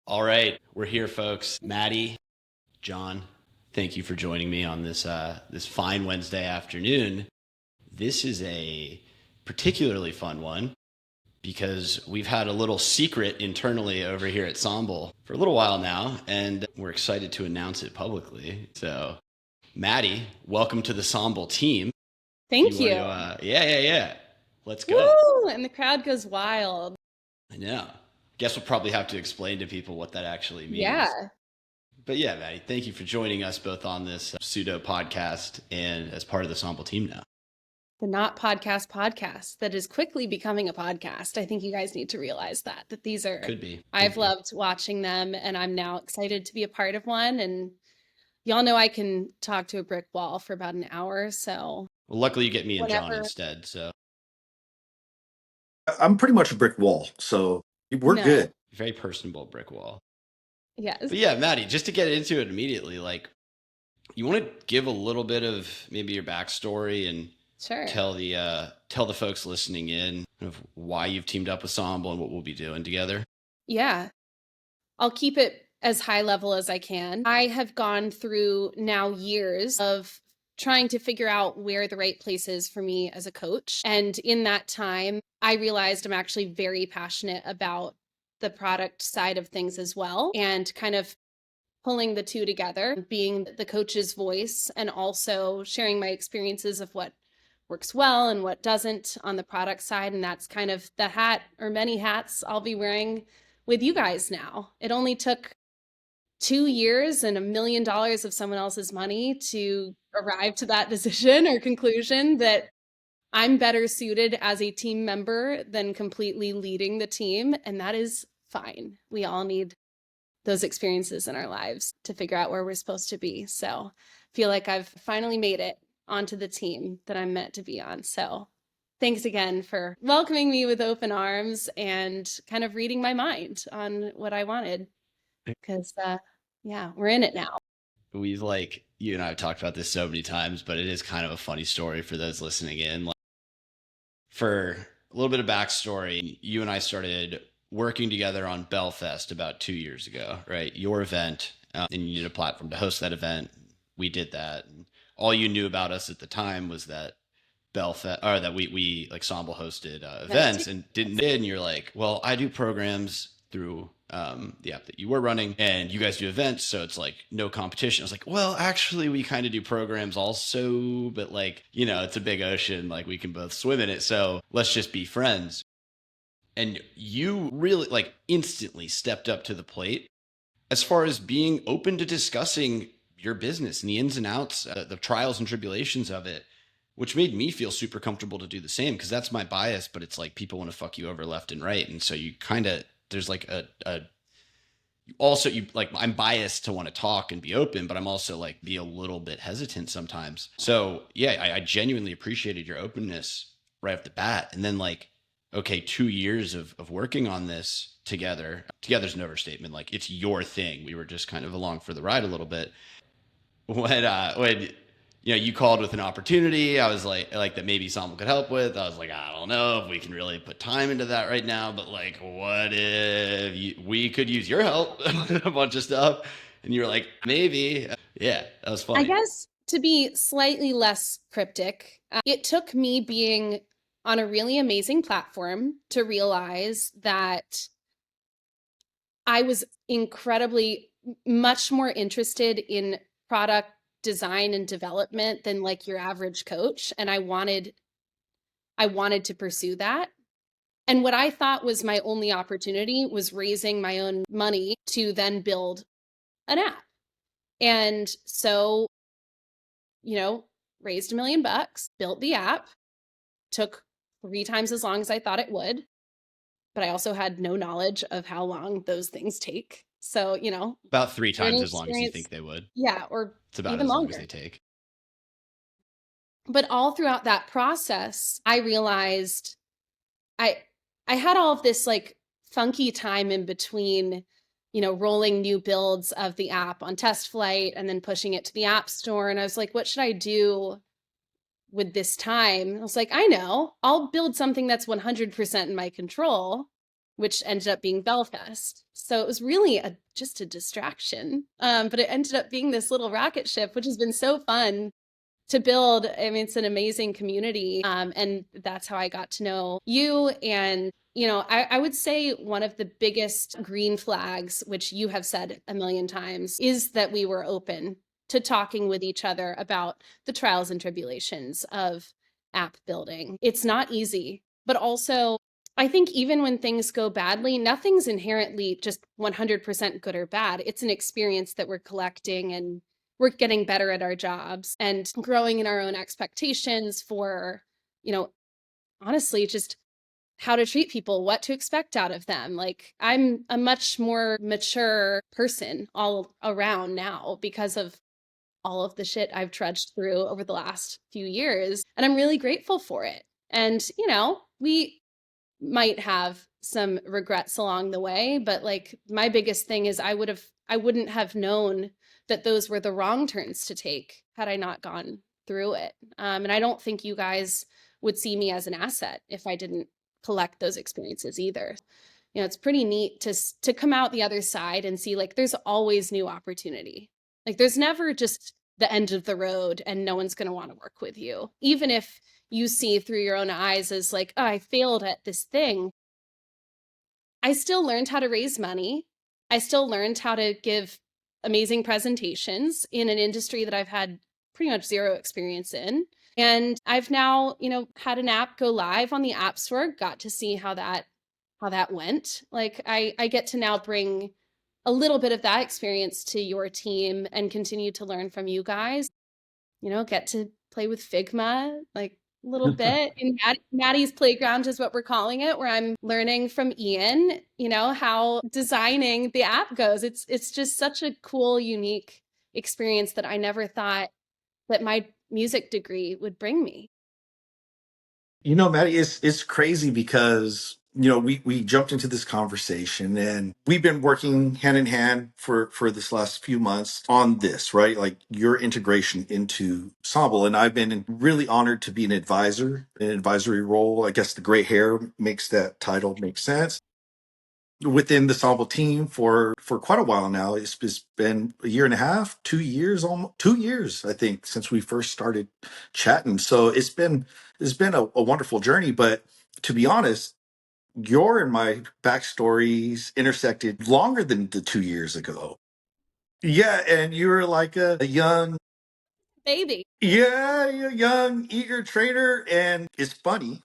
All right, we're here, folks. Maddie, John, thank you for joining me on this fine Wednesday afternoon. This is a particularly fun one because we've had a little secret internally over here at Somble for a little while now, and we're excited to announce it publicly. So, Maddie, welcome to the Somble team. Thank you. Yeah. Let's go. Woo! And the crowd goes wild. I know. Guess we'll probably have to explain to people what that actually means. Yeah. But yeah, Maddie, thank you for joining us both on this pseudo podcast and as part of the Somble team now. The Not Podcast that is quickly becoming a podcast. I think you guys need to realize that these are, Could be. I've loved watching them and I'm now excited to be a part of one. And y'all know I can talk to a brick wall for about an hour. So Well, luckily you get me and John instead. So I'm pretty much a brick wall, so we're good. Very personable brick wall. Yes. But yeah, Maddie, just to get into it immediately, like, you want to give a little bit of maybe your backstory and sure. tell the folks listening in of why you've teamed up with Somble and what we'll be doing together. Yeah. I'll keep it as high level as I can. I have gone through now years of trying to figure out where the right place is for me as a coach. And in that time, I realized I'm actually very passionate about the product side of things as well, and kind of pulling the two together, being the coach's voice and also sharing my experiences of what works well and what doesn't on the product side. And that's kind of the hat or many hats I'll be wearing with you guys now. It only took 2 years and $1 million of someone else's money to arrive to that decision or conclusion that I'm better suited as a team member than completely leading the team. And that is fine. We all need those experiences in our lives to figure out where we're supposed to be. So I feel like I've finally made it onto the team that I'm meant to be on. So thanks again for welcoming me with open arms and kind of reading my mind on what I wanted. Because, yeah, we're in it now. We've you and I have talked about this so many times, but it is kind of a funny story for those listening in. Like, for a little bit of backstory, you and I started working together on BellFest about 2 years ago, right? Your event, and you needed a platform to host that event. We did that. And all you knew about us at the time was that BellFest, or that we like Somble hosted events and didn't. And you're like, well, I do programs through the app that you were running, and you guys do events, so it's like no competition. I was like, well, actually, we kind of do programs also, but it's a big ocean, like we can both swim in it, so let's just be friends. And you really instantly stepped up to the plate as far as being open to discussing your business and the ins and outs, the trials and tribulations of it, which made me feel super comfortable to do the same, because that's my bias. But it's like people want to fuck you over left and right, and so you kind of, there's I'm biased to want to talk and be open, but I'm also be a little bit hesitant sometimes. So yeah, I genuinely appreciated your openness right off the bat. And then okay, 2 years of working on this together's an overstatement. It's your thing. We were just kind of along for the ride a little bit. When you called with an opportunity, I was like that maybe Somble could help with. I was like, I don't know if we can really put time into that right now, but what if we could use your help with a bunch of stuff? And you were like, maybe. Yeah, that was funny. I guess to be slightly less cryptic, it took me being on a really amazing platform to realize that I was incredibly much more interested in product design and development than your average coach. And I wanted to pursue that. And what I thought was my only opportunity was raising my own money to then build an app. And so, raised $1 million, built the app, took 3 times as long as I thought it would. But I also had no knowledge of how long those things take. So, about 3 times as long as you think they would. Yeah, or it's about even as long longer as they take. But all throughout that process, I realized I had all of this funky time in between, rolling new builds of the app on test flight and then pushing it to the app store. And I was like, what should I do with this time? I was like, I know, I'll build something that's 100% in my control which ended up being BellFest. So it was really just a distraction. But it ended up being this little rocket ship, which has been so fun to build. I mean, it's an amazing community. And that's how I got to know you. And, I would say one of the biggest green flags, which you have said a million times, is that we were open to talking with each other about the trials and tribulations of app building. It's not easy, but also I think even when things go badly, nothing's inherently just 100% good or bad. It's an experience that we're collecting, and we're getting better at our jobs and growing in our own expectations for, honestly, just how to treat people, what to expect out of them. Like, I'm a much more mature person all around now because of all of the shit I've trudged through over the last few years. And I'm really grateful for it. And, we might have some regrets along the way, but like my biggest thing is I wouldn't have known that those were the wrong turns to take had I not gone through it. And I don't think you guys would see me as an asset if I didn't collect those experiences either. It's pretty neat to come out the other side and see like there's always new opportunity. Like there's never just the end of the road and no one's going to want to work with you. Even if you see through your own eyes as like, oh, I failed at this thing. I still learned how to raise money. I still learned how to give amazing presentations in an industry that I've had pretty much zero experience in. And I've now, had an app go live on the App Store, got to see how that went. Like I get to now bring a little bit of that experience to your team and continue to learn from you guys. Get to play with Figma, like a little bit. And Maddie's playground is what we're calling it, where I'm learning from Ian, how designing the app goes. It's just such a cool, unique experience that I never thought that my music degree would bring me. Maddie, it's crazy because we jumped into this conversation and we've been working hand in hand for this last few months on this, right? Like your integration into Somble, and I've been really honored to be an advisory role. I guess the gray hair makes that title make sense within the Somble team for quite a while now. It's been a year and a half, 2 years, almost 2 years, I think, since we first started chatting. So it's been a wonderful journey. But to be honest, your and my backstories intersected longer than the 2 years ago. Yeah, and you were like a young Baby. yeah, a young, eager trainer. And it's funny,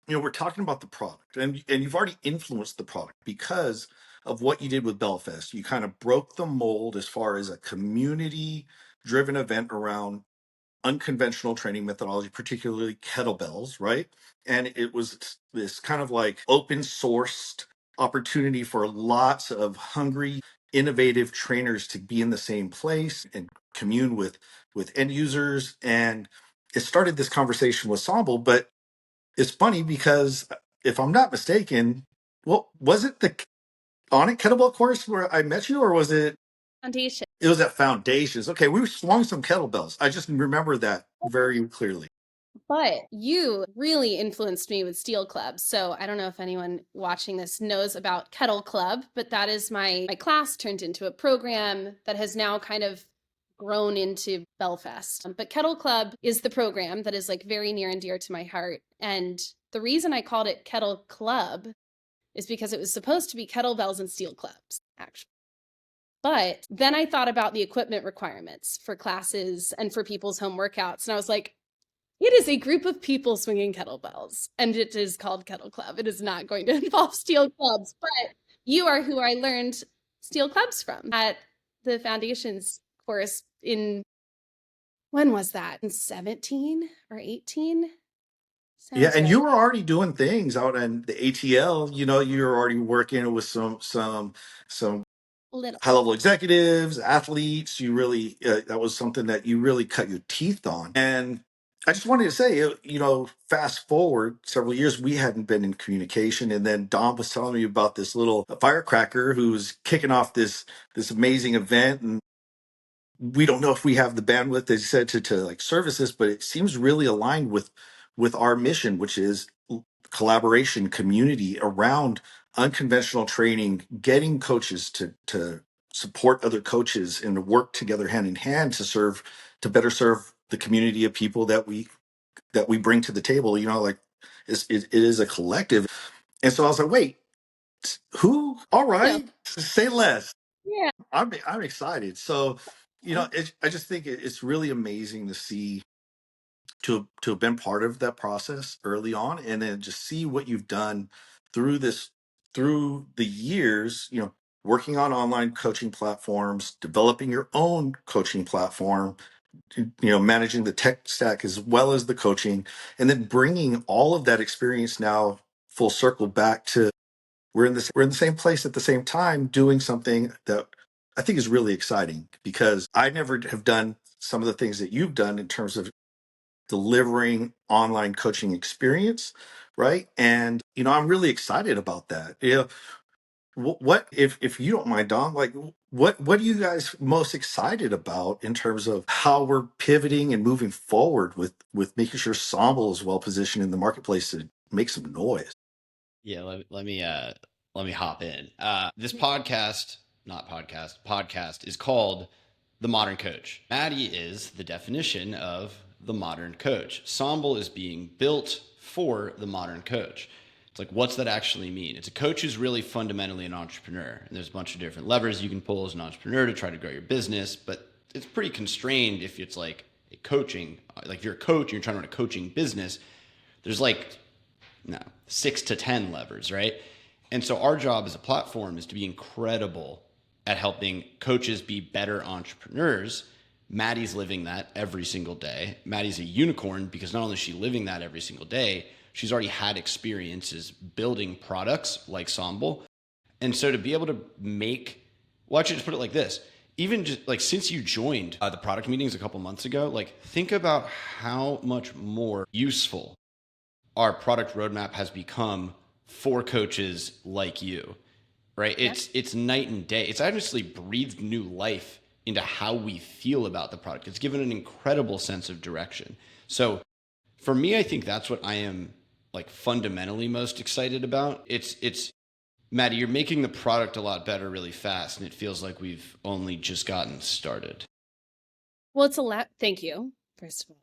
we're talking about the product, and you've already influenced the product because of what you did with BellFest. You kind of broke the mold as far as a community driven event around unconventional training methodology, particularly kettlebells, right? And it was this kind of like open sourced opportunity for lots of hungry, innovative trainers to be in the same place and commune with end users. And it started this conversation with Somble. But it's funny because if I'm not mistaken, well, was it the Onic kettlebell course where I met you, or was it? Foundation. It was at Foundations. Okay, we swung some kettlebells. I just remember that very clearly. But you really influenced me with Steel Club. So I don't know if anyone watching this knows about Kettleclub, but that is my class turned into a program that has now kind of grown into BellFest. But Kettleclub is the program that is like very near and dear to my heart. And the reason I called it Kettleclub is because it was supposed to be kettlebells and steel clubs, actually. But then I thought about the equipment requirements for classes and for people's home workouts. And I was like, it is a group of people swinging kettlebells, and it is called Kettleclub. It is not going to involve steel clubs, but you are who I learned steel clubs from at the Foundations course when was that? In 17 or 18? Yeah, Sounds and right. you were already doing things out in the ATL. You were already working with some Little. high level executives, athletes. You really that was something that you really cut your teeth on. And I just wanted to say, fast forward several years, we hadn't been in communication, and then Dom was telling me about this little firecracker who's kicking off this amazing event, and we don't know if we have the bandwidth, as you said, to like service this, but it seems really aligned with our mission, which is collaboration, community around unconventional training, getting coaches to support other coaches and to work together hand in hand to better serve the community of people that we bring to the table. Like it is a collective. And so I was like, wait, who? All Yeah. right, say less. Yeah. I'm excited. So, I just think it's really amazing to see to have been part of that process early on, and then just see what you've done through through the years. Working on online coaching platforms, developing your own coaching platform, managing the tech stack as well as the coaching, and then bringing all of that experience now full circle back to we're in the same place at the same time doing something that I think is really exciting, because I never have done some of the things that you've done in terms of delivering online coaching experience, right? And I'm really excited about that. What if you don't mind, Dom, like what are you guys most excited about in terms of how we're pivoting and moving forward with making sure Somble is well positioned in the marketplace to make some noise? Yeah, let me hop in. This podcast is called The Modern Coach. Madi is the definition of the modern coach. Somble is being built for the modern coach. It's like, what's that actually mean? It's a coach who's really fundamentally an entrepreneur. And there's a bunch of different levers you can pull as an entrepreneur to try to grow your business, but it's pretty constrained if it's like a coaching, like if you're a coach and you're trying to run a coaching business, there's like, no, 6 to 10 levers, right? And so our job as a platform is to be incredible at helping coaches be better entrepreneurs. Maddie's living that every single day. Maddie's a unicorn because not only is she living that every single day, she's already had experiences building products like Somble. And so to be able to well, actually just put it like this, even just like since you joined the product meetings a couple months ago, like think about how much more useful our product roadmap has become for coaches like you, right? Yeah. It's night and day. It's actually breathed new life into how we feel about the product. It's given an incredible sense of direction. So for me, I think that's what I am like fundamentally most excited about. It's Maddie, you're making the product a lot better really fast, and it feels like we've only just gotten started. Well, it's a lot. Thank you, first of all.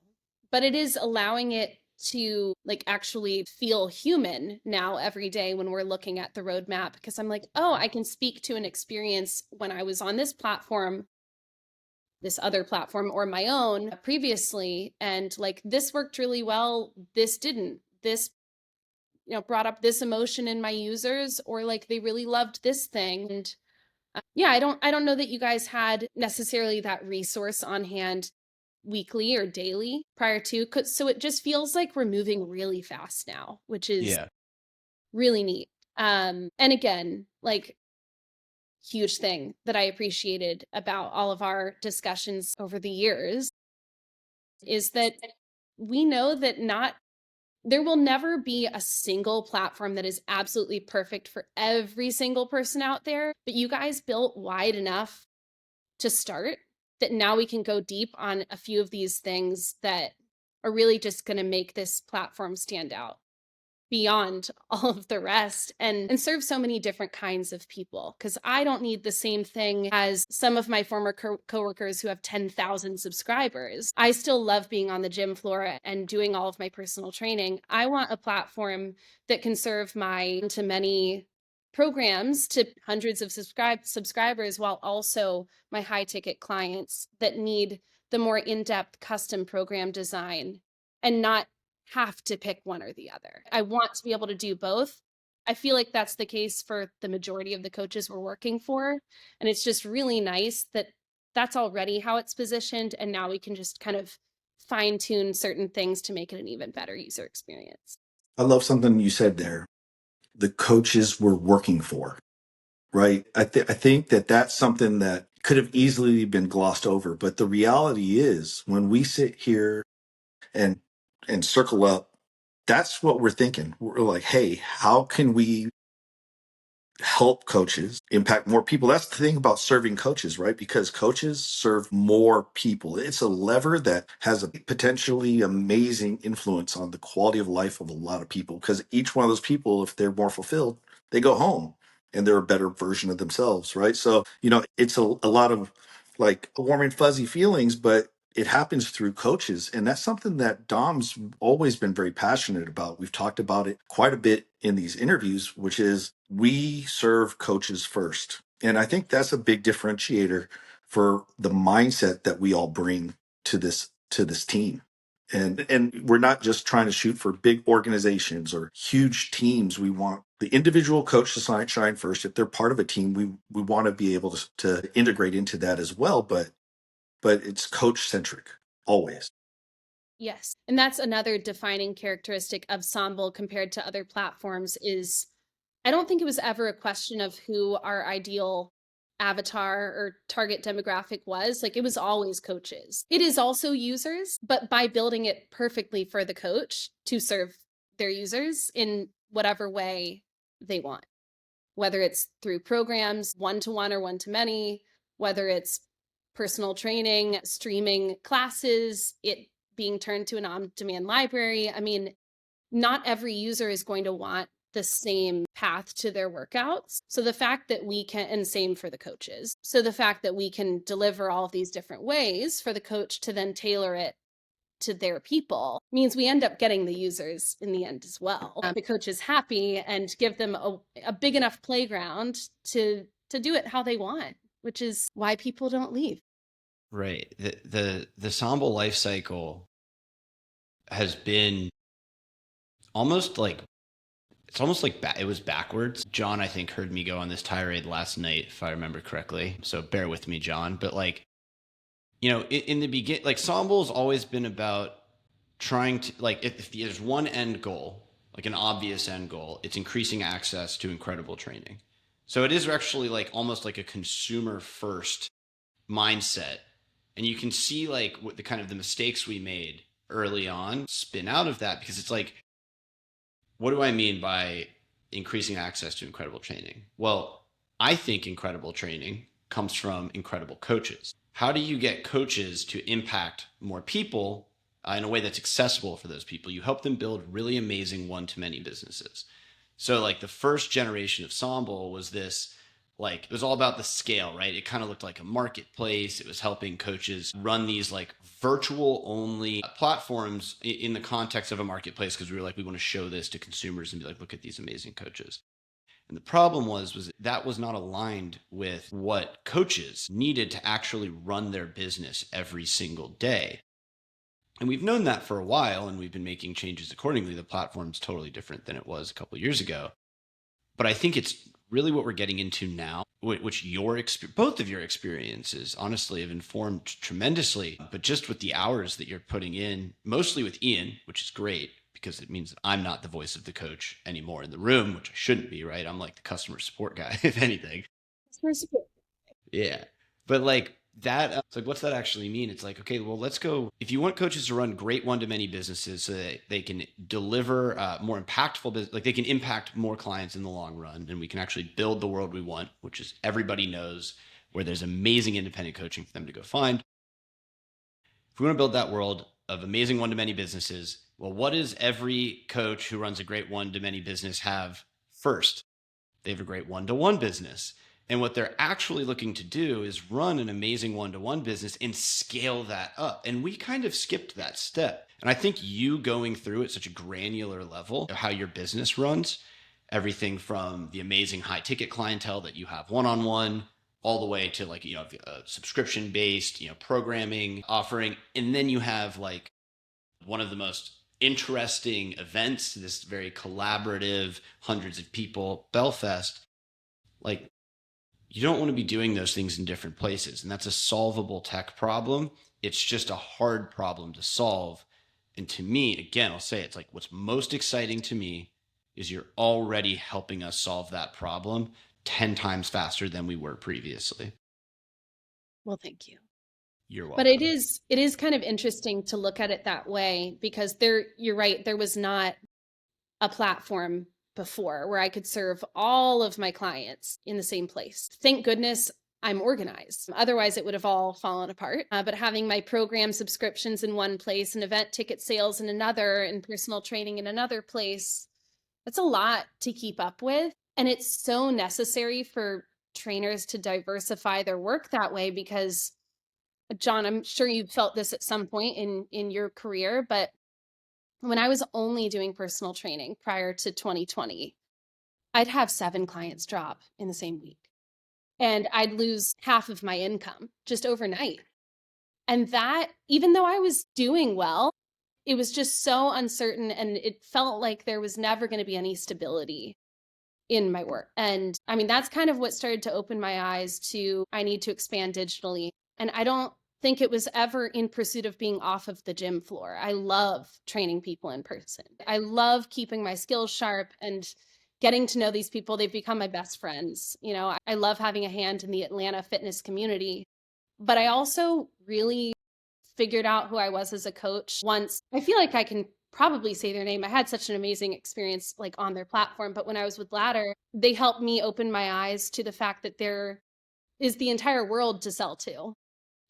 But it is allowing it to like actually feel human now every day when we're looking at the roadmap, because I'm like, oh, I can speak to an experience when I was on this platform, this other platform, or my own previously, and like this worked really well, this didn't. This brought up this emotion in my users, or like they really loved this thing. And yeah, I don't know that you guys had necessarily that resource on hand weekly or daily prior to, so it just feels like we're moving really fast now, which is Yeah. really neat. And again, like, huge thing that I appreciated about all of our discussions over the years is that we know that there will never be a single platform that is absolutely perfect for every single person out there, but you guys built wide enough to start that now we can go deep on a few of these things that are really just going to make this platform stand out beyond all of the rest, and serve so many different kinds of people. Because I don't need the same thing as some of my former coworkers who have 10,000 subscribers. I still love being on the gym floor and doing all of my personal training. I want a platform that can serve my to many programs to hundreds of subscribers, while also my high ticket clients that need the more in-depth custom program design, and not have to pick one or the other. I want to be able to do both. I feel like that's the case for the majority of the coaches we're working for. And it's just really nice that that's already how it's positioned. And now we can just kind of fine tune certain things to make it an even better user experience. I love something you said there. The coaches we're working for, right? I think that that's something that could have easily been glossed over. But the reality is, when we sit here and circle up, that's what we're thinking. We're like, hey, how can we help coaches impact more people? That's the thing about serving coaches, right? Because coaches serve more people. It's a lever that has a potentially amazing influence on the quality of life of a lot of people, because each one of those people, if they're more fulfilled, they go home and they're a better version of themselves, right? So, it's a lot of like warm and fuzzy feelings, but it happens through coaches. And that's something that Dom's always been very passionate about. We've talked about it quite a bit in these interviews, which is we serve coaches first. And I think that's a big differentiator for the mindset that we all bring to this team. And we're not just trying to shoot for big organizations or huge teams. We want the individual coach to shine first. If they're part of a team, we want to be able to integrate into that as well. But it's coach centric always. Yes. And that's another defining characteristic of Somble compared to other platforms is I don't think it was ever a question of who our ideal avatar or target demographic was. Like it was always coaches. It is also users, but by building it perfectly for the coach to serve their users in whatever way they want, whether it's through programs, one-to-one or one-to-many, whether it's personal training, streaming classes, it being turned to an on-demand library. I mean, not every user is going to want the same path to their workouts. So the fact that we can, and same for the coaches. So the fact that we can deliver all of these different ways for the coach to then tailor it to their people means we end up getting the users in the end as well. The coach is happy and give them a big enough playground to do it how they want, which is why people don't leave. Right. The Somble life cycle has been almost like it was backwards. John, I think, heard me go on this tirade last night, if I remember correctly. So bear with me, John. But like, in the beginning, like Somble's always been about trying to, like, if there's one end goal, like an obvious end goal, it's increasing access to incredible training. So it is actually like almost like a consumer first mindset. And you can see like what the kind of the mistakes we made early on spin out of that, because it's like, what do I mean by increasing access to incredible training? Well, I think incredible training comes from incredible coaches. How do you get coaches to impact more people in a way that's accessible for those people? You help them build really amazing one-to-many businesses. So like the first generation of Somble was this, like, it was all about the scale, right? It kind of looked like a marketplace. It was helping coaches run these like virtual only platforms in the context of a marketplace, because we were like, we want to show this to consumers and be like, look at these amazing coaches. And the problem was that was not aligned with what coaches needed to actually run their business every single day. And we've known that for a while, and we've been making changes accordingly. The platform's totally different than it was a couple of years ago. But I think it's really what we're getting into now, which both of your experiences honestly have informed tremendously. But just with the hours that you're putting in, mostly with Ian, which is great, because it means that I'm not the voice of the coach anymore in the room, which I shouldn't be, right? I'm like the customer support guy, if anything. Customer support. Yeah. But like that, it's like, what's that actually mean? It's like, okay, well, let's go. If you want coaches to run great one-to-many businesses so that they can deliver more impactful business, like they can impact more clients in the long run, and we can actually build the world we want, which is everybody knows where there's amazing independent coaching for them to go find. If we want to build that world of amazing one-to-many businesses, well, what does every coach who runs a great one-to-many business have first? They have a great one-to-one business. And what they're actually looking to do is run an amazing one-to-one business and scale that up. And we kind of skipped that step. And I think you going through at such a granular level of how your business runs, everything from the amazing high ticket clientele that you have one-on-one, all the way to like, a subscription based, programming offering. And then you have like one of the most interesting events, this very collaborative, hundreds of people, BellFest. Like, you don't want to be doing those things in different places. And that's a solvable tech problem. It's just a hard problem to solve. And to me, again, I'll say it's like what's most exciting to me is you're already helping us solve that problem 10 times faster than we were previously. Well, thank you. You're welcome. But it is kind of interesting to look at it that way, because you're right, there was not a platform before where I could serve all of my clients in the same place. Thank goodness I'm organized. Otherwise, it would have all fallen apart. But having my program subscriptions in one place and event ticket sales in another and personal training in another place, that's a lot to keep up with. And it's so necessary for trainers to diversify their work that way because, John, I'm sure you felt this at some point in your career, but when I was only doing personal training prior to 2020, I'd have 7 clients drop in the same week. And I'd lose half of my income just overnight. And that, even though I was doing well, it was just so uncertain and it felt like there was never going to be any stability in my work. And I mean, that's kind of what started to open my eyes to I need to expand digitally. And I don't think it was ever in pursuit of being off of the gym floor. I love training people in person. I love keeping my skills sharp and getting to know these people. They've become my best friends. You know, I love having a hand in the Atlanta fitness community. But I also really figured out who I was as a coach once. I feel like I can probably say their name. I had such an amazing experience like on their platform, but when I was with Ladder, they helped me open my eyes to the fact that there is the entire world to sell to.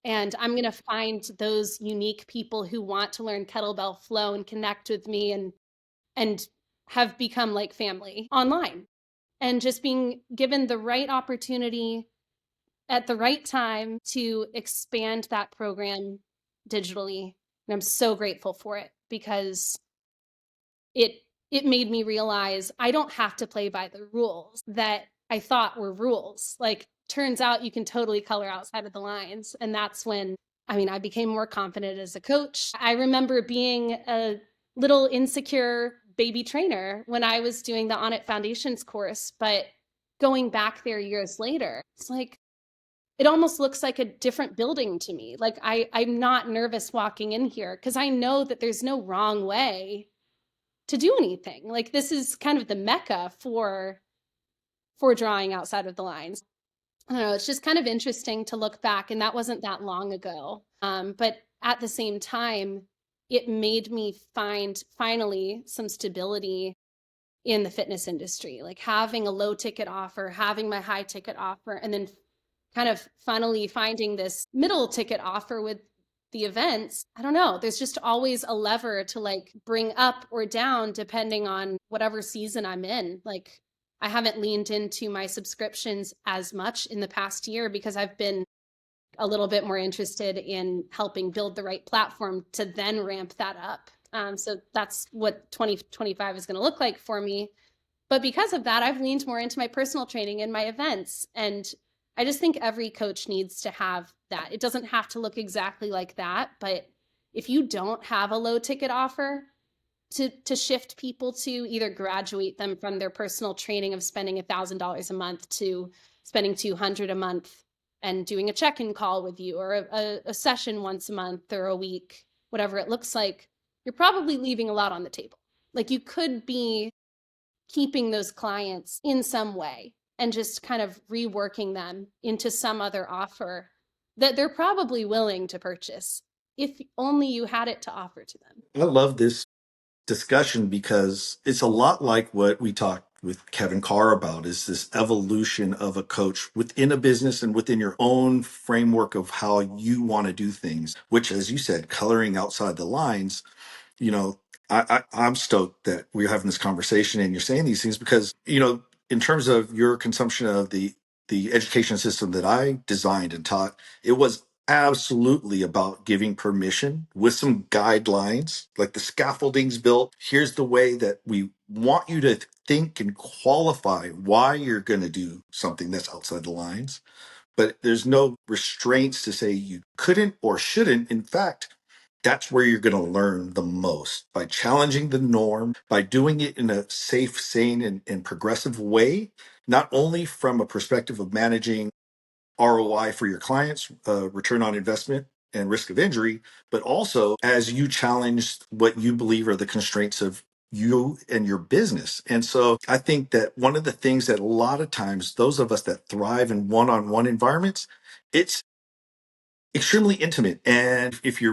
And I'm going to find those unique people who want to learn kettlebell flow and connect with me and have become like family online. And just being given the right opportunity at the right time to expand that program digitally. And I'm so grateful for it because it it made me realize I don't have to play by the rules that I thought were rules. Like turns out you can totally color outside of the lines. And that's when I mean, I became more confident as a coach. I remember being a little insecure baby trainer when I was doing the On It Foundations course, but going back there years later, it's like it almost looks like a different building to me. Like I'm not nervous walking in here because I know that there's no wrong way to do anything. Like this is kind of the mecca for drawing outside of the lines. I don't know, it's just kind of interesting to look back, and that wasn't that long ago. But at the same time, it made me find finally some stability in the fitness industry, like having a low ticket offer, having my high ticket offer, and then kind of funnily finding this middle ticket offer with the events. I don't know. There's just always a lever to like bring up or down depending on whatever season I'm in. Like I haven't leaned into my subscriptions as much in the past year because I've been a little bit more interested in helping build the right platform to then ramp that up. So that's what 2025 is going to look like for me. But because of that, I've leaned more into my personal training and my events. And I just think every coach needs to have that. It doesn't have to look exactly like that. But if you don't have a low ticket offer to shift people to either graduate them from their personal training of spending $1,000 a month to spending $200 a month and doing a check-in call with you or a session once a month or a week, whatever it looks like, you're probably leaving a lot on the table. Like you could be keeping those clients in some way and just kind of reworking them into some other offer that they're probably willing to purchase if only you had it to offer to them. I love this discussion because it's a lot like what we talked with Kevin Carr about is this evolution of a coach within a business and within your own framework of how you want to do things, which, as you said, coloring outside the lines. you know, I'm stoked that we're having this conversation and you're saying these things because, in terms of your consumption of the education system that I designed and taught, it was absolutely about giving permission with some guidelines, like the scaffolding's built. Here's the way that we want you to think and qualify why you're going to do something that's outside the lines. But there's no restraints to say you couldn't or shouldn't. In fact, that's where you're going to learn the most by challenging the norm, by doing it in a safe, sane, and progressive way, not only from a perspective of managing ROI for your clients, return on investment and risk of injury, but also as you challenge what you believe are the constraints of you and your business. And so I think that one of the things that a lot of times those of us that thrive in one-on-one environments, it's extremely intimate. And if you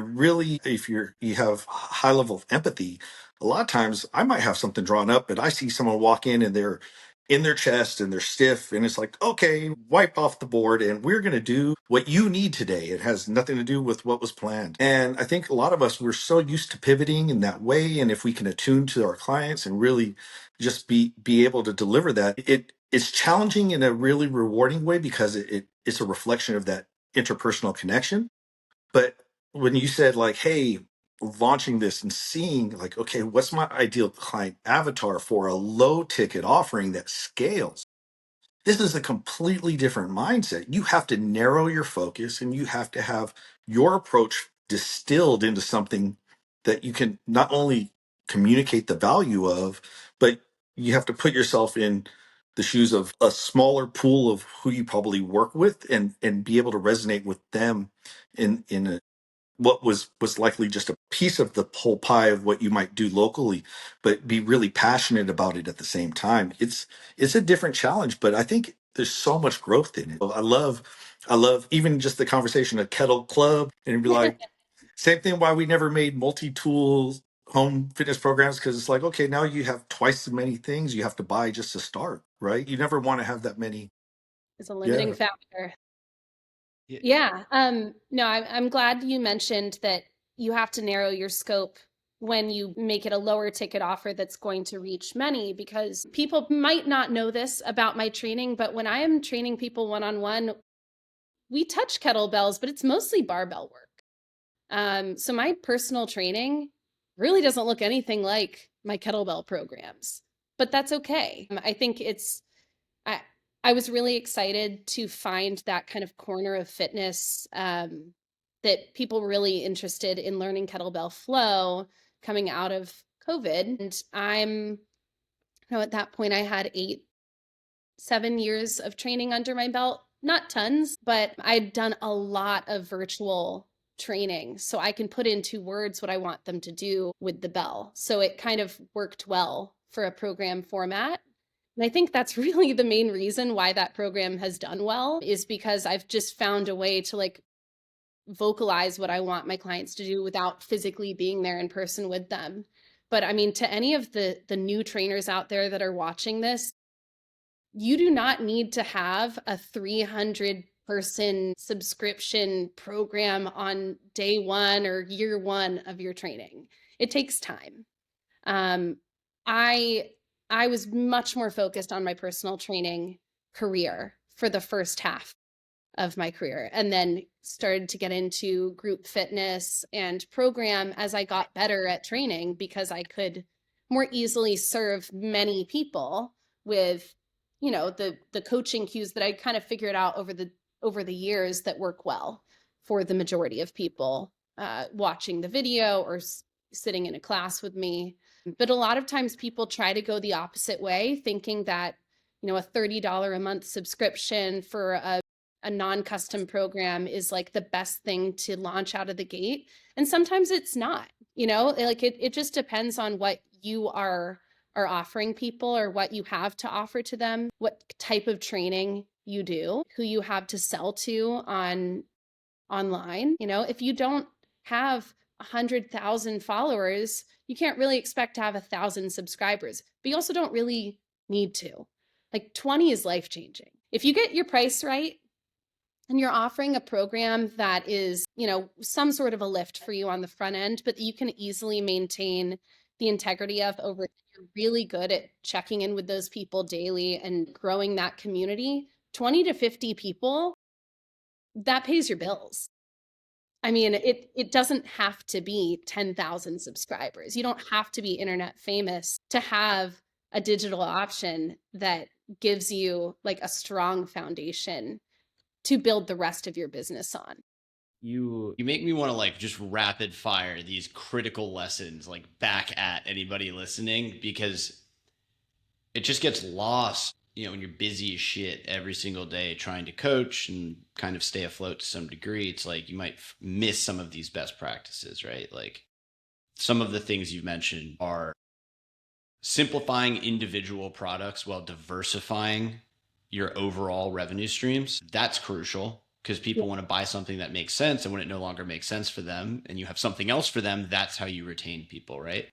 have a high level of empathy, a lot of times I might have something drawn up, but I see someone walk in and they're in their chest and they're stiff, and it's like, okay, wipe off the board and we're going to do what you need today. It has nothing to do with what was planned. And I think a lot of us, we're so used to pivoting in that way, and if we can attune to our clients and really just be able to deliver that, it's challenging in a really rewarding way, because it's a reflection of that interpersonal connection. But when you said like, hey, launching this and seeing like, okay, what's my ideal client avatar for a low ticket offering that scales? This is a completely different mindset. You have to narrow your focus, and you have to have your approach distilled into something that you can not only communicate the value of, but you have to put yourself in the shoes of a smaller pool of who you probably work with, and be able to resonate with them in a what was likely just a piece of the whole pie of what you might do locally, but be really passionate about it at the same time. It's a different challenge, but I think there's so much growth in it. I love even just the conversation at Kettleclub, and be like, same thing why we never made multi-tool home fitness programs, because it's like, okay, now you have twice as many things you have to buy just to start, right? You never want to have that many. It's a limiting Yeah. factor. Yeah. Yeah. No, I'm glad you mentioned that you have to narrow your scope when you make it a lower ticket offer that's going to reach many, because people might not know this about my training, but when I am training people one-on-one, we touch kettlebells, but it's mostly barbell work. So my personal training really doesn't look anything like my kettlebell programs, but that's okay. I think I, I was really excited to find that kind of corner of fitness, that people were really interested in learning kettlebell flow coming out of COVID. And at that point I had 7 years of training under my belt, not tons, but I'd done a lot of virtual training. So I can put into words what I want them to do with the bell. So it kind of worked well for a program format. And I think that's really the main reason why that program has done well, is because I've just found a way to like vocalize what I want my clients to do without physically being there in person with them. But I mean, to any of the new trainers out there that are watching this, you do not need to have a 300-person subscription program on day one or year one of your training. It takes time. Um, I I was much more focused on my personal training career for the first half of my career, and then started to get into group fitness and program as I got better at training, because I could more easily serve many people with, the coaching cues that I kind of figured out over the years that work well for the majority of people watching the video or sitting in a class with me. But a lot of times people try to go the opposite way, thinking that, a $30 a month subscription for a non-custom program is like the best thing to launch out of the gate. And sometimes it's not, like it just depends on what you are offering people, or what you have to offer to them, what type of training you do, who you have to sell to online. If you don't have 100,000 followers, you can't really expect to have 1,000 subscribers, but you also don't really need to. Like 20 is life-changing. If you get your price right, and you're offering a program that is, some sort of a lift for you on the front end, but you can easily maintain the integrity of over, you're really good at checking in with those people daily and growing that community, 20 to 50 people, that pays your bills. I mean, it doesn't have to be 10,000 subscribers. You don't have to be internet famous to have a digital option that gives you like a strong foundation to build the rest of your business on. You make me want to like just rapid fire these critical lessons like back at anybody listening, because it just gets lost, when you're busy as shit every single day trying to coach and kind of stay afloat to some degree. It's like you might miss some of these best practices, right? Like some of the things you've mentioned are simplifying individual products while diversifying your overall revenue streams. That's crucial, because people want to buy something that makes sense, and when it no longer makes sense for them and you have something else for them, that's how you retain people, right?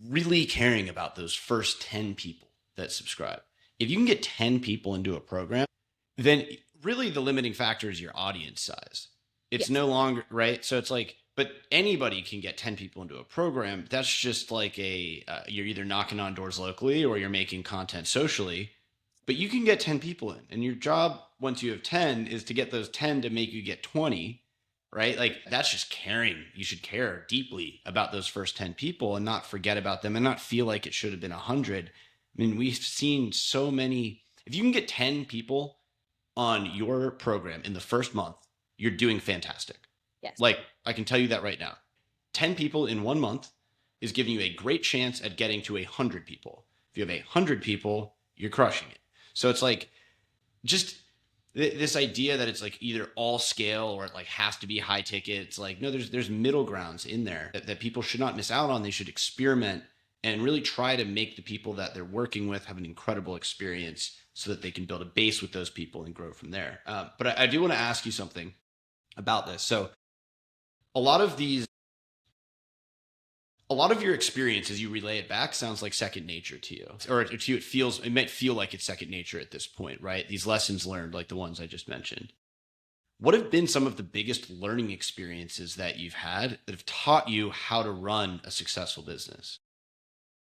Really caring about those first 10 people that subscribe. If you can get 10 people into a program, then really the limiting factor is your audience size. It's no longer, right? So it's like, but anybody can get 10 people into a program. That's just like you're either knocking on doors locally or you're making content socially, but you can get 10 people in. And your job, once you have 10, is to get those 10 to make you get 20, right? Like that's just caring. You should care deeply about those first 10 people and not forget about them and not feel like it should have been 100. I mean, we've seen so many, if you can get 10 people on your program in the first month, you're doing fantastic. Yes. Like I can tell you that right now. 10 people in 1 month is giving you a great chance at getting to 100 people. If you have 100 people, you're crushing it. So it's like just this idea that it's like either all scale or it like has to be high ticket. It's like, no, there's middle grounds in there that people should not miss out on. They should experiment and really try to make the people that they're working with have an incredible experience so that they can build a base with those people and grow from there. But I do want to ask you something about this. So a lot of your experience as you relay it back sounds like second nature to you, or to you, it might feel like it's second nature at this point, right? These lessons learned, like the ones I just mentioned. What have been some of the biggest learning experiences that you've had that have taught you how to run a successful business?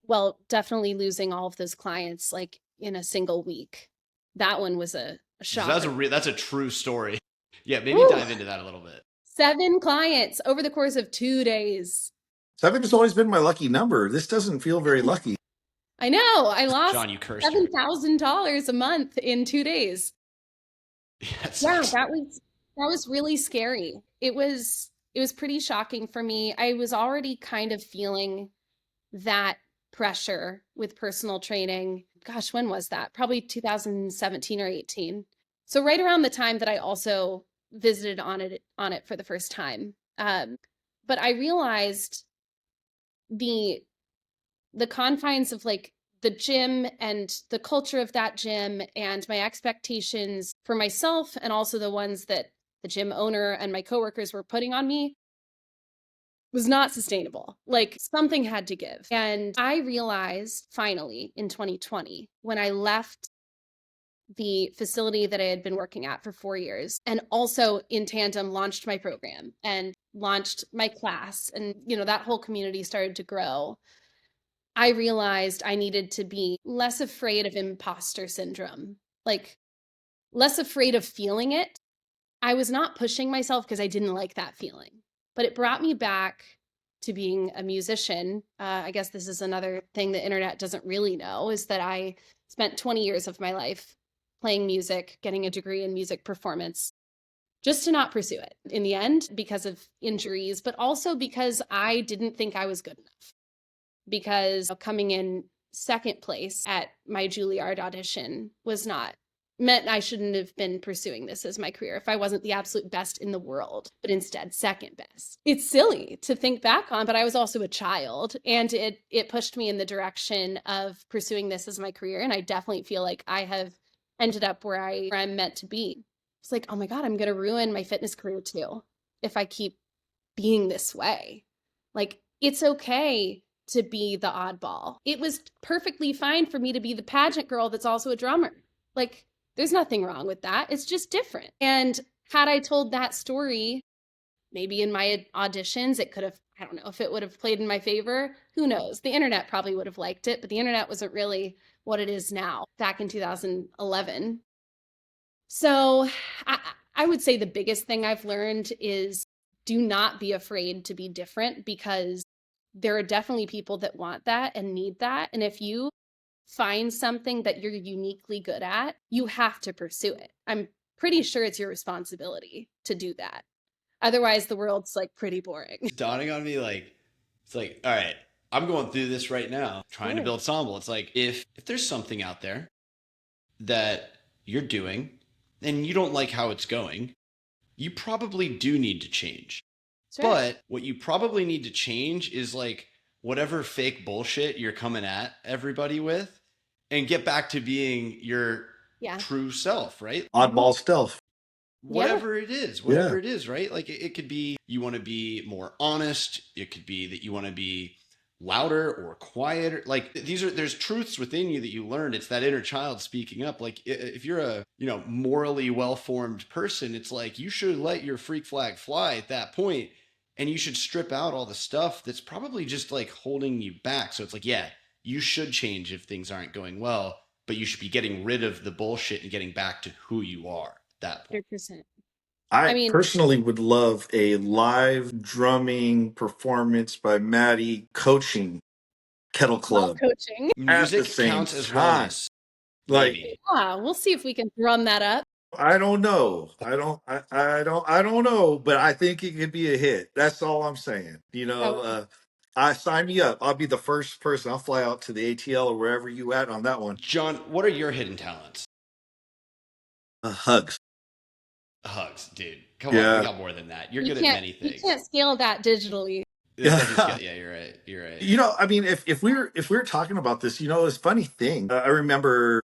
Well, definitely losing all of those clients like in a single week. That one was a shock. So that's a true story. Yeah, maybe dive into that a little bit. 7 clients over the course of 2 days. 7 has always been my lucky number. This doesn't feel very lucky. I know. I lost John, you cursed $7,000 a month in 2 days. Yeah, that was really scary. It was pretty shocking for me. I was already kind of feeling that pressure with personal training. Gosh, when was that? Probably 2017 or 18. So right around the time that I also visited on it for the first time. But I realized the confines of like the gym and the culture of that gym and my expectations for myself and also the ones that the gym owner and my coworkers were putting on me was not sustainable. Like something had to give. And I realized finally in 2020 when I left the facility that I had been working at for 4 years and also in tandem launched my program and launched my class and that whole community started to grow. I realized I needed to be less afraid of imposter syndrome, like less afraid of feeling it. I was not pushing myself because I didn't like that feeling, but it brought me back to being a musician. I guess this is another thing the internet doesn't really know is that I spent 20 years of my life playing music, getting a degree in music performance, just to not pursue it in the end because of injuries, but also because I didn't think I was good enough. Because coming in second place at my Juilliard audition meant I shouldn't have been pursuing this as my career if I wasn't the absolute best in the world, but instead second best. It's silly to think back on, but I was also a child and it pushed me in the direction of pursuing this as my career. And I definitely feel like I have ended up where I'm meant to be. It's like, oh my God, I'm going to ruin my fitness career too if I keep being this way. Like, it's okay to be the oddball. It was perfectly fine for me to be the pageant girl that's also a drummer. Like, there's nothing wrong with that. It's just different. And had I told that story, maybe in my auditions, it could have, I don't know if it would have played in my favor. Who knows? The internet probably would have liked it, but the internet wasn't really what it is now back in 2011. So I would say the biggest thing I've learned is do not be afraid to be different because there are definitely people that want that and need that. And if you find something that you're uniquely good at, you have to pursue it. I'm pretty sure it's your responsibility to do that. Otherwise, the world's like pretty boring. It's dawning on me it's like, all right, I'm going through this right now, trying to build Somble. It's like if there's something out there that you're doing and you don't like how it's going, you probably do need to change. Sure. But what you probably need to change is like whatever fake bullshit you're coming at everybody with and get back to being your true self, right? Oddball stealth. Whatever it is, right? Like it could be you want to be more honest. It could be that you want to be louder or quieter. Like there's truths within you that you learned. It's that inner child speaking up. Like if you're a, morally well-formed person, it's like you should let your freak flag fly at that point, and you should strip out all the stuff that's probably just like holding you back. So it's like, yeah, you should change if things aren't going well, but you should be getting rid of the bullshit and getting back to who you are at that point. 100%. I I mean, personally would love a live drumming performance by Madi coaching love Kettleclub coaching. at the Music same counts as time. wellness, Like, maybe. Yeah, we'll see if we can drum that up. I don't know. I don't know, but I think it could be a hit. That's all I'm saying. That would be I sign me up. I'll be the first person. I'll fly out to the ATL or wherever you at on that one. John, what are your hidden talents? Hugs. Hugs, dude. Come on, we Yeah. got more than that. You're you good at can't many you things. can't scale that digitally. That doesn't scale. Yeah, you're right. You're right. I mean, if we were talking about this, it's a funny thing. I remember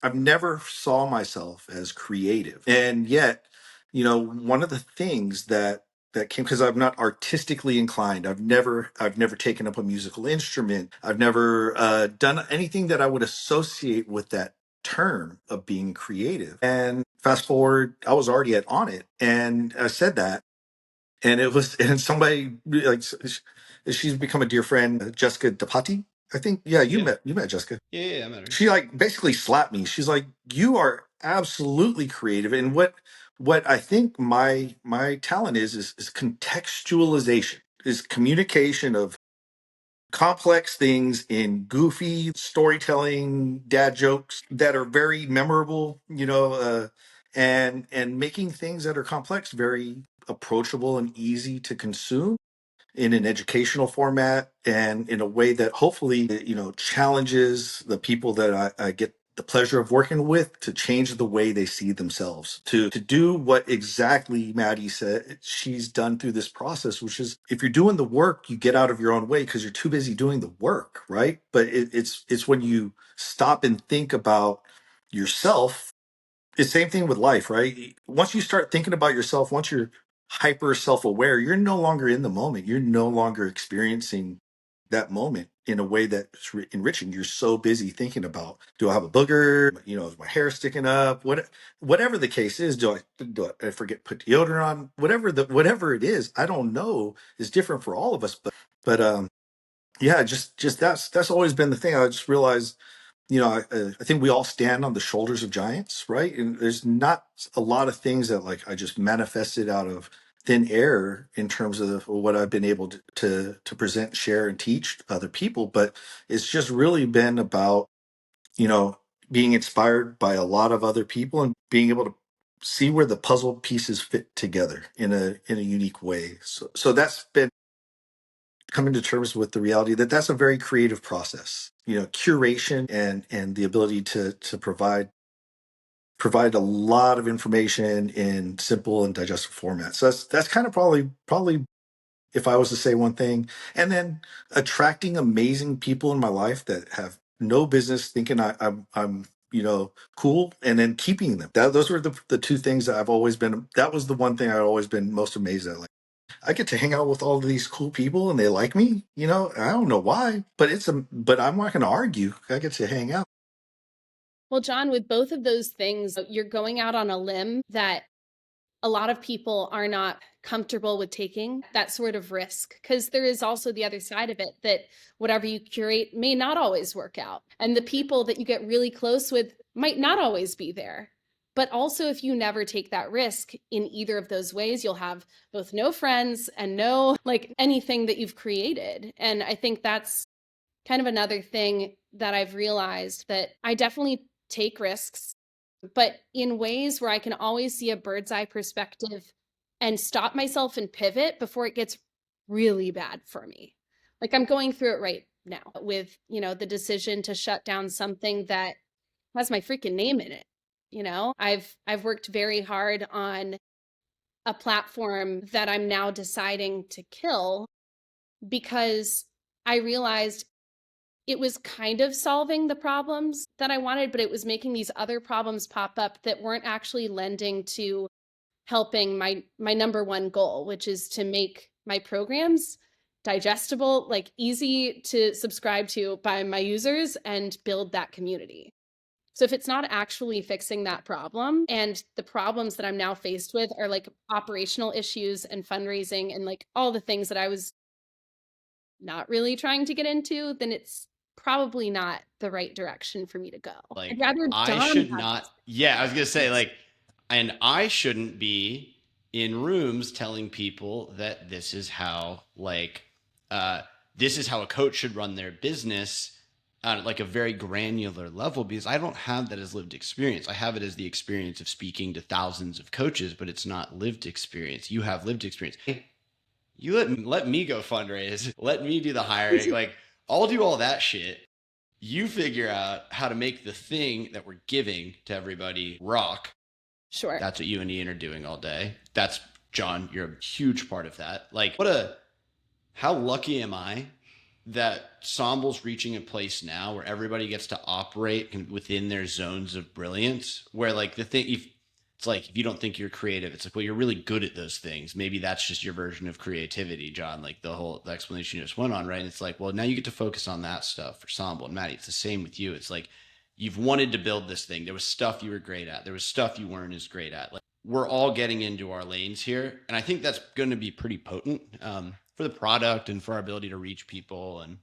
I've never saw myself as creative. And yet, one of the things that came because I'm not artistically inclined. I've never taken up a musical instrument. I've never done anything that I would associate with that term of being creative. And fast forward, I was already on it. And I said that. And it was, and somebody like, she's become a dear friend, Jessica DePati. I think, yeah, you Yeah. met Jessica. Yeah, I met her. She like basically slapped me. She's like, "You are absolutely creative." And what I think my talent is contextualization, is communication of complex things in goofy storytelling, dad jokes that are very memorable. And making things that are complex very approachable and easy to consume in an educational format and in a way that hopefully challenges the people that I get the pleasure of working with to change the way they see themselves, to do what exactly Maddie said she's done through this process, which is if you're doing the work, you get out of your own way because you're too busy doing the work, right? But it's when you stop and think about yourself. It's the same thing with life, right? Once you start thinking about yourself, once you're hyper self-aware, you're no longer in the moment. You're no longer experiencing that moment in a way that's enriching. You're so busy thinking about, do I have a booger? Is my hair sticking up? Whatever the case is, do I forget to put deodorant on? Whatever it is, I don't know. It's different for all of us, but yeah, just that's always been the thing. I just realized I think we all stand on the shoulders of giants, right? And there's not a lot of things that like I just manifested out of thin air in terms of what I've been able to present, share, and teach other people. But it's just really been about you know being inspired by a lot of other people and being able to see where the puzzle pieces fit together in a unique way. So that's been coming to terms with the reality that that's a very creative process. Curation and the ability to provide a lot of information in simple and digestible formats. So that's kind of probably if I was to say one thing. And then attracting amazing people in my life that have no business thinking I'm cool, and then keeping them. Those were the two things that I've always been. That was the one thing I've always been most amazed at. Like, I get to hang out with all of these cool people and they like me. I don't know why, but I'm not going to argue. I get to hang out. Well, John, with both of those things, you're going out on a limb that a lot of people are not comfortable with taking that sort of risk, because there is also the other side of it that whatever you curate may not always work out. And the people that you get really close with might not always be there. But also, if you never take that risk in either of those ways, you'll have both no friends and no like anything that you've created. And I think that's kind of another thing that I've realized, that I definitely take risks, but in ways where I can always see a bird's eye perspective and stop myself and pivot before it gets really bad for me. Like I'm going through it right now with, the decision to shut down something that has my freaking name in it. I've worked very hard on a platform that I'm now deciding to kill because I realized it was kind of solving the problems that I wanted, but it was making these other problems pop up that weren't actually lending to helping my number one goal, which is to make my programs digestible, like easy to subscribe to by my users and build that community. So if it's not actually fixing that problem, and the problems that I'm now faced with are like operational issues and fundraising and like all the things that I was not really trying to get into, then it's probably not the right direction for me to go. Like, I'd rather I Dom should have not, yeah, I was gonna say, like, and I shouldn't be in rooms telling people that this is how, like, this is how a coach should run their business on like a very granular level, because I don't have that as lived experience. I have it as the experience of speaking to thousands of coaches, but it's not lived experience. You have lived experience. You let me go fundraise. Let me do the hiring. Like, I'll do all that shit. You figure out how to make the thing that we're giving to everybody rock. Sure. That's what you and Ian are doing all day. That's John. You're a huge part of that. Like, how lucky am I that Somble's reaching a place now where everybody gets to operate within their zones of brilliance, where like it's like, if you don't think you're creative, it's like, well, you're really good at those things. Maybe that's just your version of creativity, John, like the explanation you just went on, right? And it's like, well, now you get to focus on that stuff for Somble. And Maddie, it's the same with you. It's like, you've wanted to build this thing. There was stuff you were great at. There was stuff you weren't as great at. Like, we're all getting into our lanes here. And I think that's going to be pretty potent for the product and for our ability to reach people. And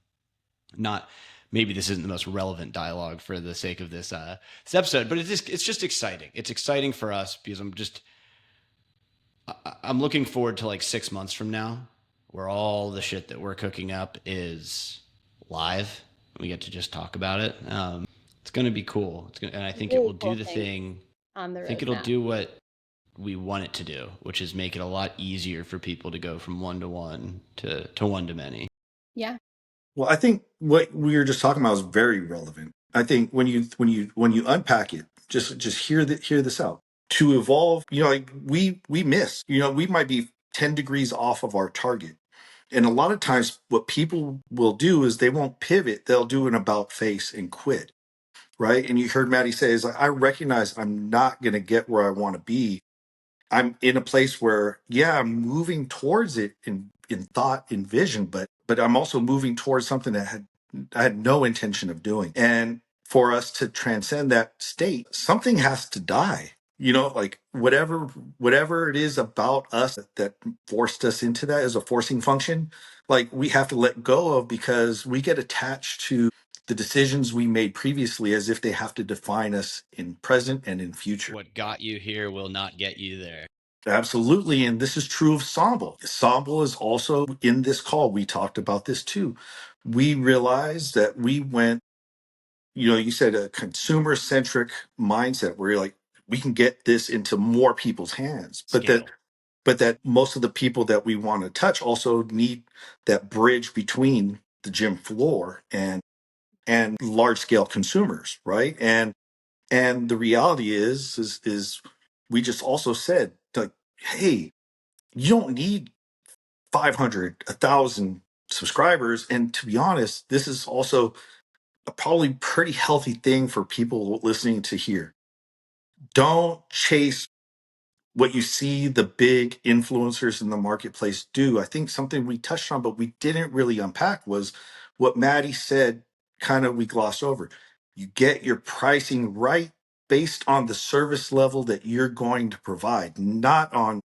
not, maybe this isn't the most relevant dialogue for the sake of this episode, but it's just exciting. It's exciting for us because I'm looking forward to like 6 months from now, where all the shit that we're cooking up is live. We get to just talk about it. It's going to be cool. And I think it will do the thing. On the roadmap. I think it'll do what we want it to do, which is make it a lot easier for people to go from one-to-one to one-to-many. Yeah. Well, I think what we were just talking about is very relevant. I think when you unpack it, just hear this out. To evolve, like we miss, we might be 10 degrees off of our target. And a lot of times what people will do is they won't pivot. They'll do an about face and quit. Right. And you heard Maddie say, is like, I recognize I'm not going to get where I want to be. I'm in a place where, yeah, I'm moving towards it in thought, in vision, but I'm also moving towards something that I had no intention of doing. And for us to transcend that state, something has to die. Like whatever it is about us that forced us into that as a forcing function, like we have to let go of, because we get attached to the decisions we made previously as if they have to define us in present and in future. What got you here will not get you there. Absolutely. And this is true of Somble. Somble is also in this call. We talked about this too. We realized that we went, you said a consumer centric mindset where you're like, we can get this into more people's hands, but that most of the people that we want to touch also need that bridge between the gym floor and large scale consumers, right? And the reality is we just also said, like, hey, you don't need 500, 1,000 subscribers. And to be honest, this is also a probably pretty healthy thing for people listening to hear. Don't chase what you see the big influencers in the marketplace do. I think something we touched on, but we didn't really unpack, was what Maddie said, kind of we glossed over. You get your pricing right based on the service level that you're going to provide, not on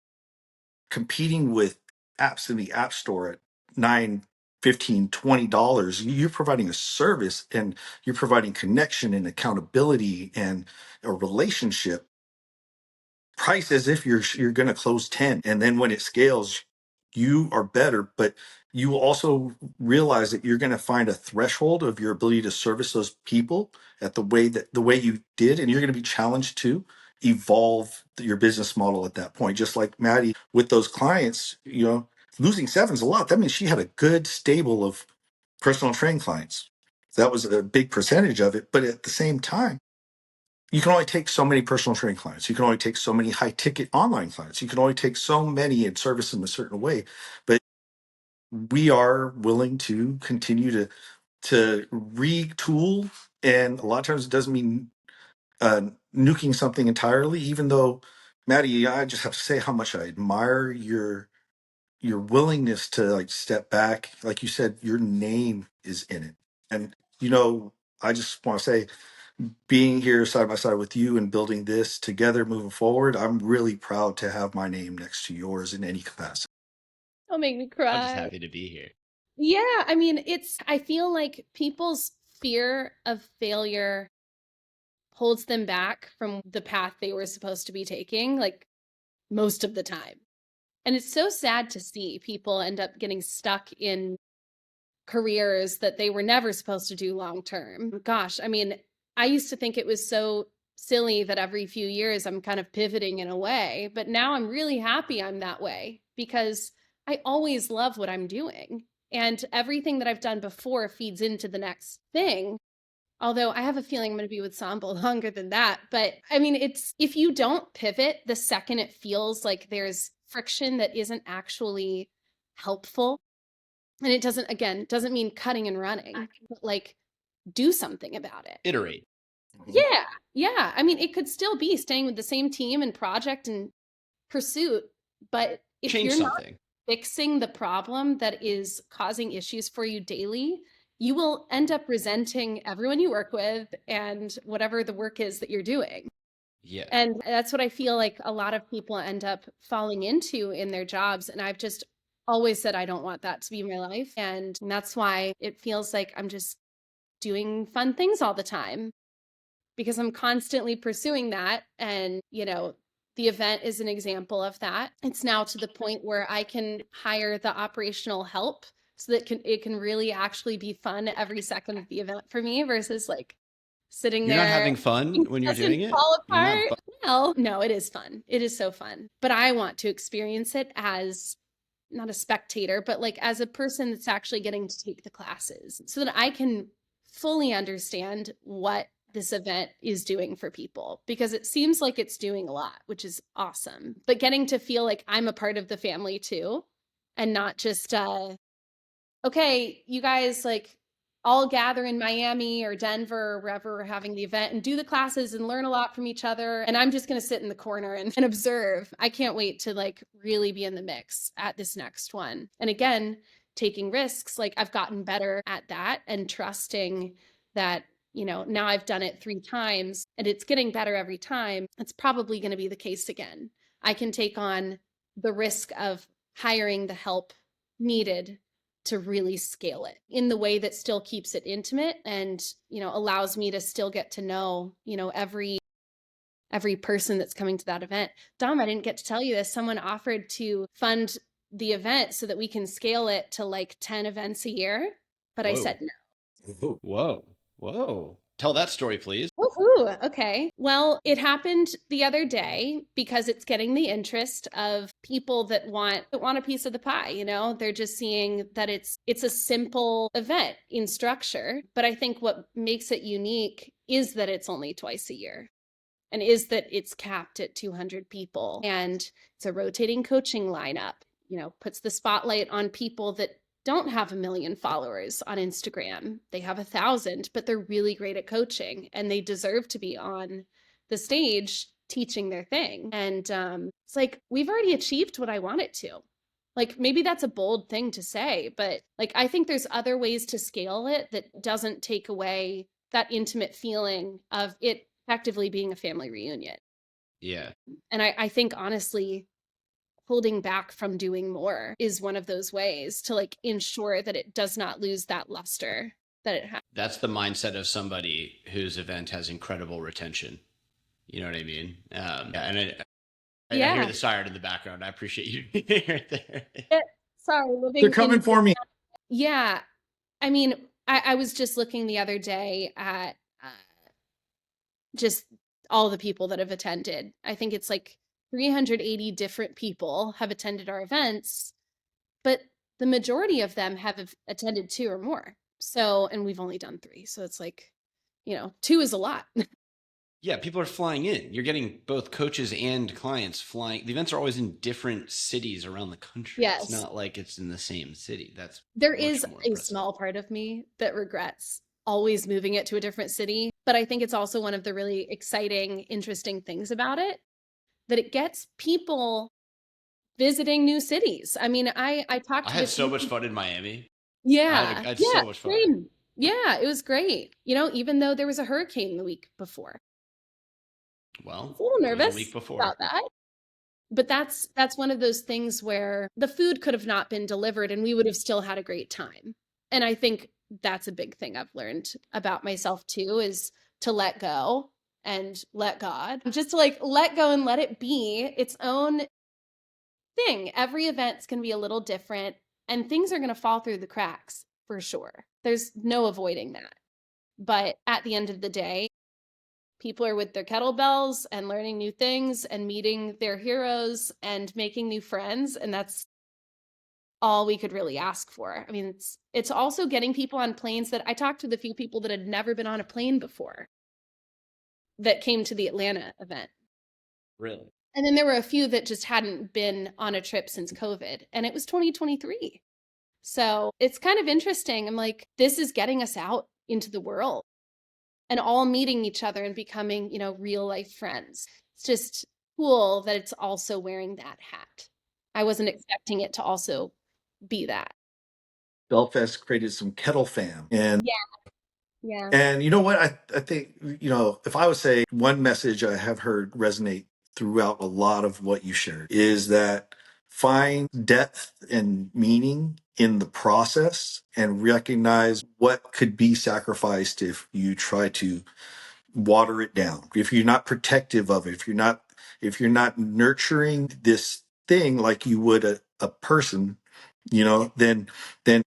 competing with apps in the app store at $9, $15, $20. You're providing a service, and you're providing connection and accountability and a relationship. Price as if you're going to close 10, and then when it scales, you are better, but you will also realize that you're going to find a threshold of your ability to service those people at the way you did, and you're going to be challenged to evolve your business model at that point. Just like Maddie with those clients, losing 7's a lot. That means she had a good stable of personal training clients. That was a big percentage of it, but at the same time, you can only take so many personal training clients. You can only take so many high ticket online clients. You can only take so many and service them a certain way. But we are willing to continue to retool. And a lot of times it doesn't mean nuking something entirely, even though, Maddie, I just have to say how much I admire your your willingness to like step back, like you said, your name is in it. And, you know, I just want to say, being here side by side with you and building this together moving forward, I'm really proud to have my name next to yours in any capacity. Don't make me I'm just cry. happy to be here. Yeah, I mean, I feel like people's fear of failure holds them back from the path they were supposed to be taking, like most of the time. And it's so sad to see people end up getting stuck in careers that they were never supposed to do long term. Gosh, I mean, I used to think it was so silly that every few years I'm kind of pivoting in a way, but now I'm really happy I'm that way because I always love what I'm doing. And everything that I've done before feeds into the next thing. Although I have a feeling I'm going to be with Somble longer than that. But I mean, it's if you don't pivot the second it feels like there's friction that isn't actually helpful, and it doesn't, again, doesn't mean cutting and running, but like do something about it. Iterate. Mhm. Yeah. Yeah. I mean, it could still be staying with the same team and project and pursuit, but if Change you're not something. fixing the problem that is causing issues for you daily, you will end up resenting everyone you work with and whatever the work is that you're doing. Yeah. And that's what I feel like a lot of people end up falling into in their jobs. And I've just always said I don't want that to be my life. And that's why it feels like I'm just doing fun things all the time because I'm constantly pursuing that. And, you know, the event is an example of that. It's now to the point where I can hire the operational help so that it can really actually be fun every second of the event for me versus like sitting You're not there having fun when you're doesn't doing it? fall You're not apart. Well, no, it is fun. It is so fun. But I want to experience it as not a spectator, but like as a person that's actually getting to take the classes so that I can fully understand what this event is doing for people because it seems like it's doing a lot, which is awesome. But getting to feel like I'm a part of the family too and not just okay, you guys like all gather in Miami or Denver or wherever we're having the event and do the classes and learn a lot from each other. And I'm just going to sit in the corner and observe. I can't wait to like really be in the mix at this next one. And again, taking risks, like I've gotten better at that and trusting that, you know, now I've done it 3 times and it's getting better every time. It's probably going to be the case again. I can take on the risk of hiring the help needed to really scale it in the way that still keeps it intimate and, you know, allows me to still get to know, you know, every person that's coming to that event. Dom, I didn't get to tell you this. Someone offered to fund the event so that we can scale it to like 10 events a year, but I said Whoa. no. Whoa. Whoa. Tell that story, please. Woohoo. Okay. Well, it happened the other day because it's getting the interest of people that want a piece of the pie, you know? They're just seeing that it's a simple event in structure, but I think what makes it unique is that it's only twice a year and is that it's capped at 200 people and it's a rotating coaching lineup, you know, puts the spotlight on people that don't have 1 million followers on Instagram. They have 1,000, but they're really great at coaching and they deserve to be on the stage teaching their thing. And it's like, we've already achieved what I wanted to. Like, maybe that's a bold thing to say, but like, I think there's other ways to scale it that doesn't take away that intimate feeling of it effectively being a family reunion. Yeah. And I think honestly, holding back from doing more is one of those ways to like ensure that it does not lose that luster that it has. That's the mindset of somebody whose event has incredible retention. You know what I mean? Yeah, and I hear Yeah. the siren in the background. I appreciate you being right there. Sorry, living They're coming in for me. yeah. I mean, I was just looking the other day at just all the people that have attended. I think it's like 380 different people have attended our events, but the majority of them have attended 2 or more. So, and we've only done 3. So it's like, you know, 2 is a lot. Yeah, people are flying in. You're getting both coaches and clients flying. The events are always in different cities around the country. It's Yes. not like it's in the same city. That's There much is more a impressive. small part of me that regrets always moving it to a different city, but I think it's also one of the really exciting, interesting things about it that it gets people visiting new cities. I mean, I talked I to the had so few much people. fun in Miami. Yeah. I had Yeah. so much fun. Same. Yeah. It was great. Even though there was a hurricane the week before, I Well, was a little it was a week nervous before. about that. But that's one of those things where the food could have not been delivered and we would have still had a great time. And I think that's a big thing I've learned about myself too, is to let go and let God. Just to like let go and let it be its own thing. Every event's going to be a little different and things are going to fall through the cracks for sure. There's no avoiding that. But at the end of the day, people are with their kettlebells and learning new things and meeting their heroes and making new friends. And that's all we could really ask for. I mean, it's also getting people on planes. That I talked to a few people that had never been on a plane before that came to the Atlanta event. Really? And then there were a few that just hadn't been on a trip since COVID, and it was 2023. So it's kind of interesting. I'm like, this is getting us out into the world and all meeting each other and becoming, real life friends. It's just cool that it's also wearing that hat. I wasn't expecting it to also be that. BellFest created some kettle fam. Yeah. Yeah. And you know what? I think, if I would say one message I have heard resonate throughout a lot of what you shared is that find depth and meaning in the process and recognize what could be sacrificed if you try to water it down. If you're not protective of it, if you're not nurturing this thing like you would a person, then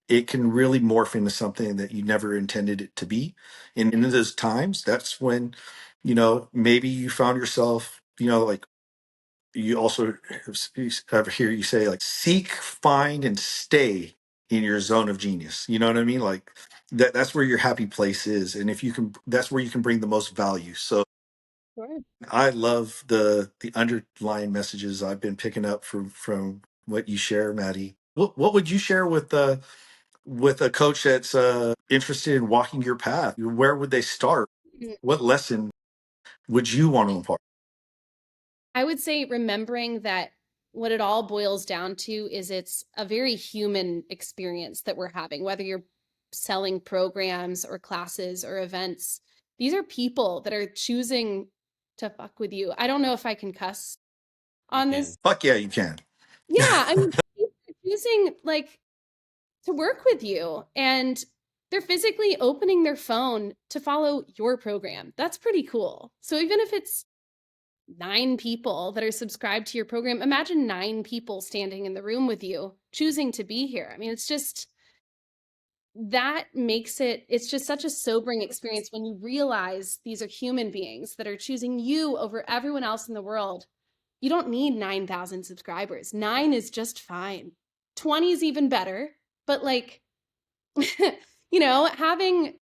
it can really morph into something that you never intended it to be. And in those times, that's when, maybe you found yourself, like you also ever hear you say, like, seek, find, and stay in your zone of genius. You know what I mean? Like that's where your happy place is. And if you can, that's where you can bring the most value. So Sure. I love the underlying messages I've been picking up from what you share, Maddie. What would you share with a coach that's interested in walking your path? Where would they start? Mm. What lesson would you want to impart? I would say remembering that what it all boils down to is it's a very human experience that we're having, whether you're selling programs or classes or events. These are people that are choosing to fuck with you. I don't know if I can cuss You on can. this. Fuck yeah, you can. Yeah, I mean, people are choosing like to work with you and they're physically opening their phone to follow your program. That's pretty cool. So even if it's 9 people that are subscribed to your program, imagine 9 people standing in the room with you choosing to be here. I mean, it's just that makes it's just such a sobering experience when you realize these are human beings that are choosing you over everyone else in the world. You don't need 9,000 subscribers. 9 is just fine. 20 is even better. But like, having,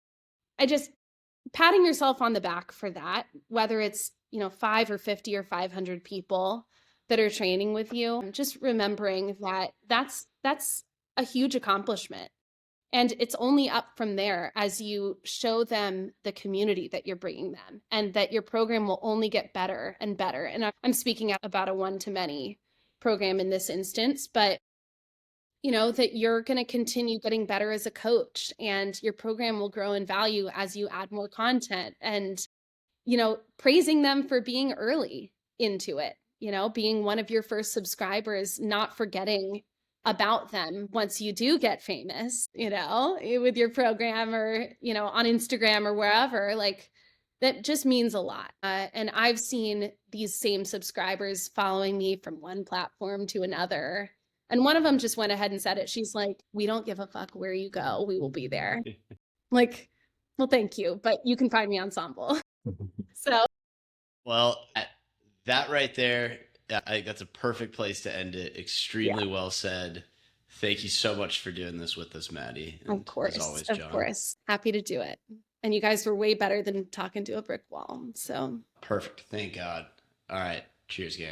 I just patting yourself on the back for that, whether it's, 5 or 50 or 500 people that are training with you, just remembering that that's a huge accomplishment. And it's only up from there as you show them the community that you're bringing them and that your program will only get better and better. And I'm speaking about a one-to-many program in this instance, but that you're going to continue getting better as a coach and your program will grow in value as you add more content and, praising them for being early into it, being one of your first subscribers, not forgetting about them once you do get famous, with your program or, on Instagram or wherever, like that just means a lot. And I've seen these same subscribers following me from one platform to another. And one of them just went ahead and said it. She's like, we don't give a fuck where you go. We will be there. Like, well, thank you, but you can find me on Somble. So Well, that right there, I think that's a perfect place to end it. yeah, Extremely well said. Thank you so much for doing this with us, Maddie. of And as course, always, of John. course. Happy to do it. And you guys were way better than talking to a brick wall. So Perfect. Thank God. All right. Cheers, gang.